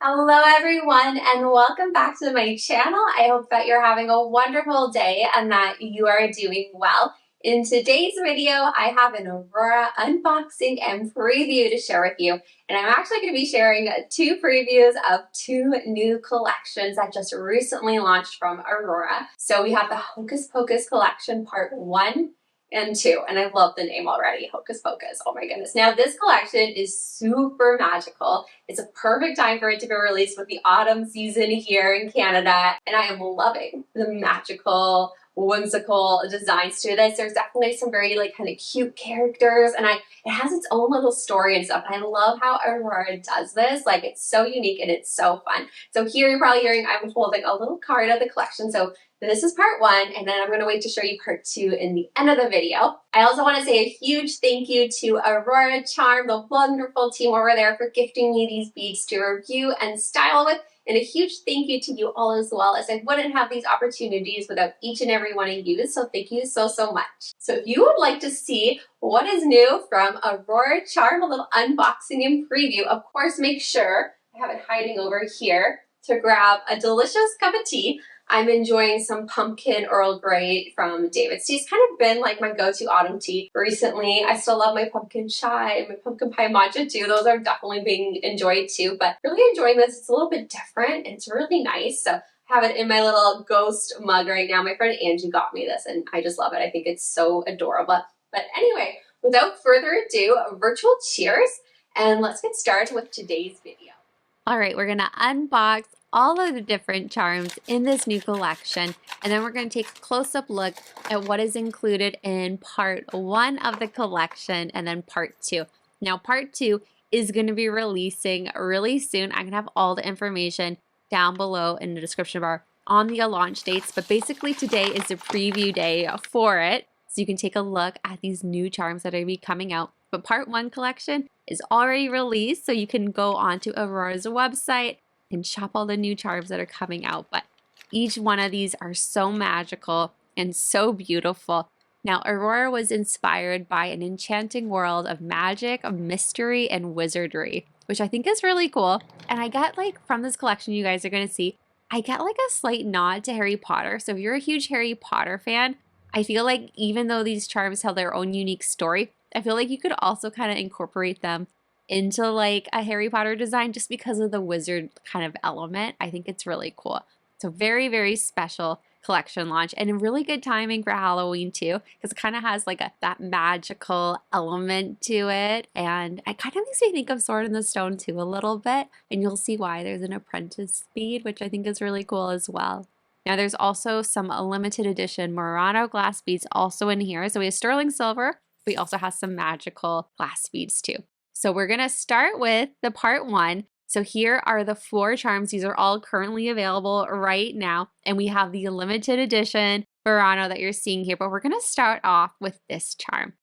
Hello everyone and welcome back to my channel. I hope that you're having a wonderful day and that you are doing well. In today's video, I have an Aurora unboxing and preview to share with you. And I'm actually going to be sharing two previews of two new collections that just recently launched from Aurora. So we have the Hocus Pocus collection part 1 and 2, and I love the name already, Hocus Pocus. Oh my goodness. Now this collection is super magical. It's a perfect time for it to be released with the autumn season here in Canada, and I am loving the magical, whimsical designs to this. There's definitely some very kind of cute characters, and it has its own little story and stuff. And I love how Aurora does this. It's so unique and it's so fun. So here you're probably hearing I'm holding a little card of the collection. So this is part 1, and then I'm going to wait to show you part 2 in the end of the video. I also want to say a huge thank you to Aurora Charm, the wonderful team over there, for gifting me these beads to review and style with. And a huge thank you to you all as well, as I wouldn't have these opportunities without each and every one of you. So thank you so, so much. So if you would like to see what is new from Aurora Charm, a little unboxing and preview, of course, make sure, I have it hiding over here, to grab a delicious cup of tea. I'm enjoying some pumpkin Earl Grey from DAVIDsTEA. It's kind of been like my go-to autumn tea recently. I still love my pumpkin chai and my pumpkin pie matcha too. Those are definitely being enjoyed too, but really enjoying this. It's a little bit different and it's really nice. So I have it in my little ghost mug right now. My friend Angie got me this and I just love it. I think it's so adorable. But anyway, without further ado, a virtual cheers, and let's get started with today's video. All right, we're gonna unbox all of the different charms in this new collection, and then we're going to take a close-up look at what is included in part 1 of the collection and then part 2. Now part 2 is going to be releasing really soon. I'm going to have all the information down below in the description bar on the launch dates, but basically today is the preview day for it, so you can take a look at these new charms that are going to be coming out. But part 1 collection is already released, so you can go onto Aurora's website and shop all the new charms that are coming out. But each one of these are so magical and so beautiful. Now, Aurora was inspired by an enchanting world of magic, of mystery, and wizardry, which I think is really cool. And I get from this collection you guys are going to see, I get a slight nod to Harry Potter. So if you're a huge Harry Potter fan, I feel like even though these charms tell their own unique story, I feel like you could also kind of incorporate them into a Harry Potter design just because of the wizard kind of element. I think it's really cool. So very, very special collection launch, and a really good timing for Halloween too, because it kind of has that magical element to it, and it kind of makes me think of Sword in the Stone too a little bit, and you'll see why. There's an Apprentice bead, which I think is really cool as well. Now there's also some limited edition Murano glass beads also in here. So we have sterling silver. We also have some magical glass beads too. So we're going to start with the part 1. So here are the 4 charms. These are all currently available right now. And we have the limited edition Murano that you're seeing here. But we're going to start off with this charm.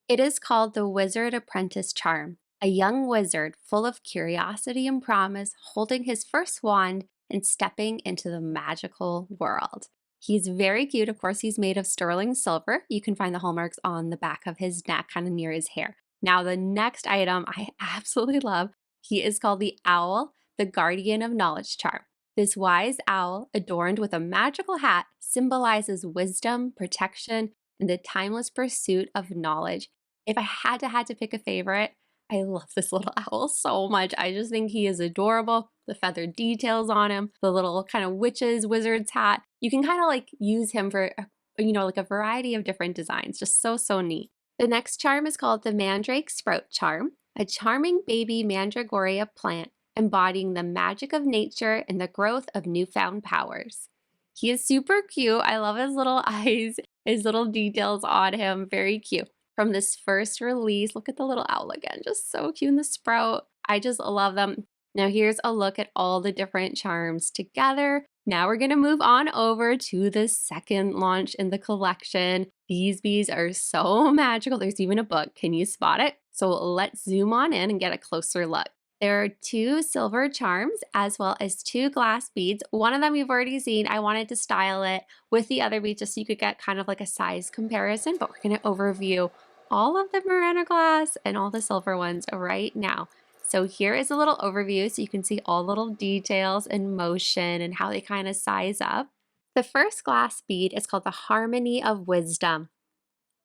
It is called the Wizard Apprentice Charm. A young wizard full of curiosity and promise, holding his first wand and stepping into the magical world. He's very cute. Of course, he's made of sterling silver. You can find the hallmarks on the back of his neck, kind of near his hair. Now, the next item I absolutely love. He is called the Owl, the Guardian of Knowledge Charm. This wise owl, adorned with a magical hat, symbolizes wisdom, protection, and the timeless pursuit of knowledge. If I had to pick a favorite, I love this little owl so much. I just think he is adorable. The feathered details on him, the little kind of wizard's hat. You can kind of use him for, a variety of different designs. Just so, so neat. The next charm is called the Mandrake Sprout Charm, a charming baby mandragoria plant embodying the magic of nature and the growth of newfound powers. He is super cute. I love his little eyes, his little details on him. Very cute. From this first release, look at the little owl again. Just so cute, and the sprout. I just love them. Now here's a look at all the different charms together. Now we're going to move on over to the second launch in the collection. These beads are so magical. There's even a book. Can you spot it? So let's zoom on in and get a closer look. There are 2 silver charms as well as 2 glass beads. One of them you've already seen. I wanted to style it with the other bead just so you could get kind of a size comparison, but we're going to overview all of the Murano glass and all the silver ones right now. So here is a little overview so you can see all little details and motion and how they kind of size up. The first glass bead is called the Harmony of Wisdom.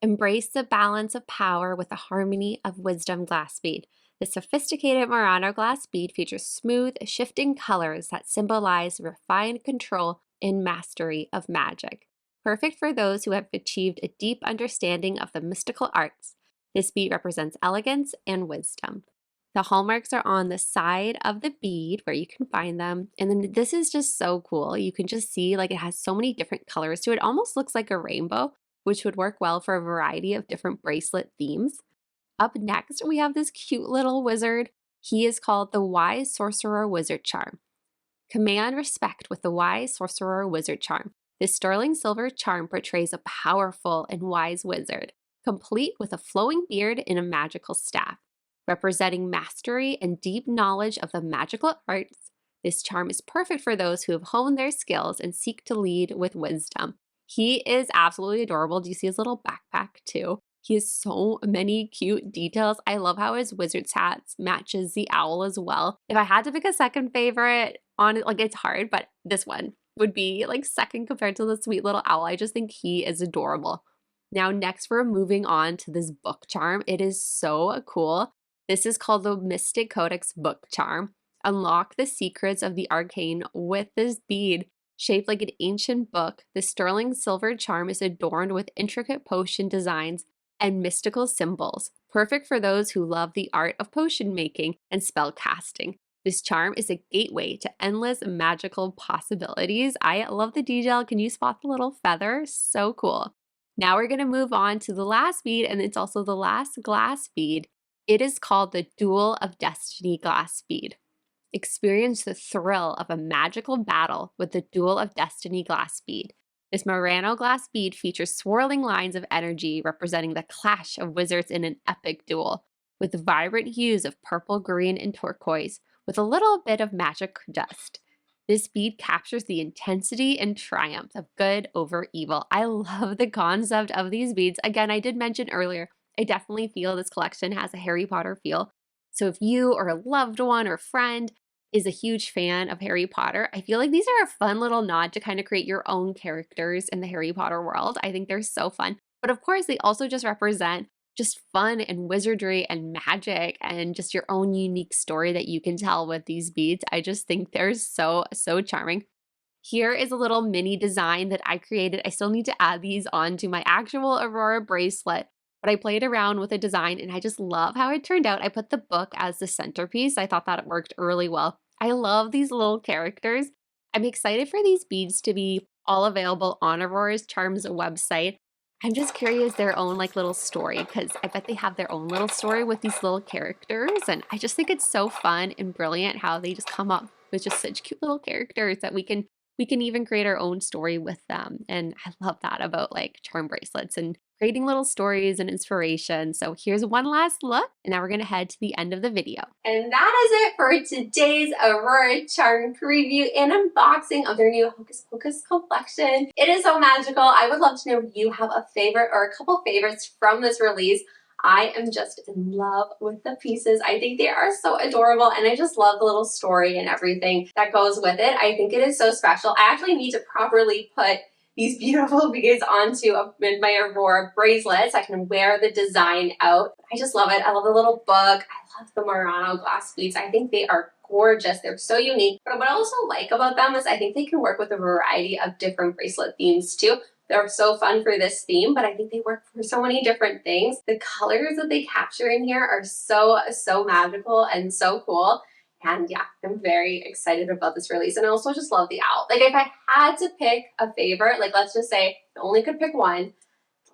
Embrace the balance of power with the Harmony of Wisdom glass bead. The sophisticated Murano glass bead features smooth, shifting colors that symbolize refined control and mastery of magic. Perfect for those who have achieved a deep understanding of the mystical arts. This bead represents elegance and wisdom. The hallmarks are on the side of the bead where you can find them. And then this is just so cool. You can just see like it has so many different colors to it. It almost looks like a rainbow, which would work well for a variety of different bracelet themes. Up next, we have this cute little wizard. He is called the Wise Sorcerer Wizard Charm. Command respect with the Wise Sorcerer Wizard Charm. This sterling silver charm portrays a powerful and wise wizard, complete with a flowing beard and a magical staff. Representing mastery and deep knowledge of the magical arts, this charm is perfect for those who have honed their skills and seek to lead with wisdom. He is absolutely adorable. Do you see his little backpack too? He has so many cute details. I love how his wizard's hat matches the owl as well. If I had to pick a second favorite on it, like it's hard, but this one would be like second compared to the sweet little owl. I just think he is adorable. Now next we're moving on to this book charm. It is so cool. This is called the Mystic Codex book charm. Unlock the secrets of the arcane with this bead. Shaped like an ancient book, the sterling silver charm is adorned with intricate potion designs and mystical symbols, perfect for those who love the art of potion making and spell casting. This charm is a gateway to endless magical possibilities. I love the detail. Can you spot the little feather? So cool. Now we're going to move on to the last bead, and it's also the last glass bead. It is called the Duel of Destiny glass bead. Experience the thrill of a magical battle with the Duel of Destiny glass bead. This Murano glass bead features swirling lines of energy representing the clash of wizards in an epic duel, with vibrant hues of purple, green, and turquoise, with a little bit of magic dust. This bead captures the intensity and triumph of good over evil. I love the concept of these beads. Again, I did mention earlier, I definitely feel this collection has a Harry Potter feel. So if you or a loved one or friend is a huge fan of Harry Potter, I feel like these are a fun little nod to kind of create your own characters in the Harry Potter world. I think they're so fun. But of course, they also just represent just fun and wizardry and magic and just your own unique story that you can tell with these beads. I just think they're so, so charming. Here is a little mini design that I created. I still need to add these onto my actual Aurora bracelet, but I played around with a design and I just love how it turned out. I put the book as the centerpiece. I thought that it worked really well. I love these little characters. I'm excited for these beads to be all available on Aurora Charm's website. I'm just curious their own like little story because I bet they have their own little story with these little characters, and I just think it's so fun and brilliant how they just come up with just such cute little characters that we can even create our own story with them. And I love that about like charm bracelets and creating little stories and inspiration. So here's one last look, and now we're gonna head to the end of the video. And that is it for today's Aurora Charm preview and unboxing of their new Hocus Pocus collection. It is so magical. I would love to know if you have a favorite or a couple favorites from this release. I am just in love with the pieces. I think they are so adorable, and I just love the little story and everything that goes with it. I think it is so special. I actually need to properly put these beautiful beads onto my Aurora bracelets. I can wear the design out. I just love it. I love the little book. I love the Murano glass beads. I think they are gorgeous. They're so unique. But what I also like about them is I think they can work with a variety of different bracelet themes too. They're so fun for this theme, but I think they work for so many different things. The colors that they capture in here are so, so magical and so cool. And yeah, I'm very excited about this release. And I also just love the owl. Like if I had to pick a favorite, like let's just say I only could pick one,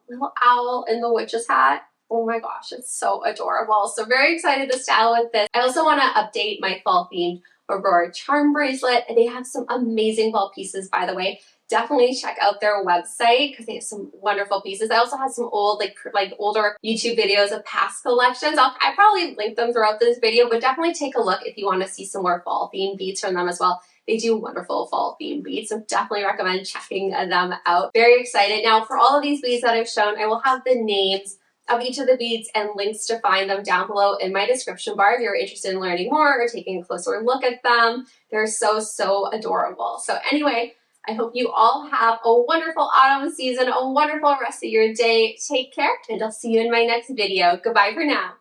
the little owl in the witch's hat. Oh my gosh, it's so adorable. So very excited to style with this. I also want to update my fall themed Aurora Charm bracelet. And they have some amazing fall pieces, by the way. Definitely check out their website because they have some wonderful pieces. I also have some old, like older YouTube videos of past collections. I probably link them throughout this video, but definitely take a look if you want to see some more fall themed beads from them as well. They do wonderful fall themed beads, so definitely recommend checking them out. Very excited. Now, for all of these beads that I've shown, I will have the names of each of the beads and links to find them down below in my description bar if you're interested in learning more or taking a closer look at them. They're so, so adorable. So anyway, I hope you all have a wonderful autumn season, a wonderful rest of your day. Take care, and I'll see you in my next video. Goodbye for now.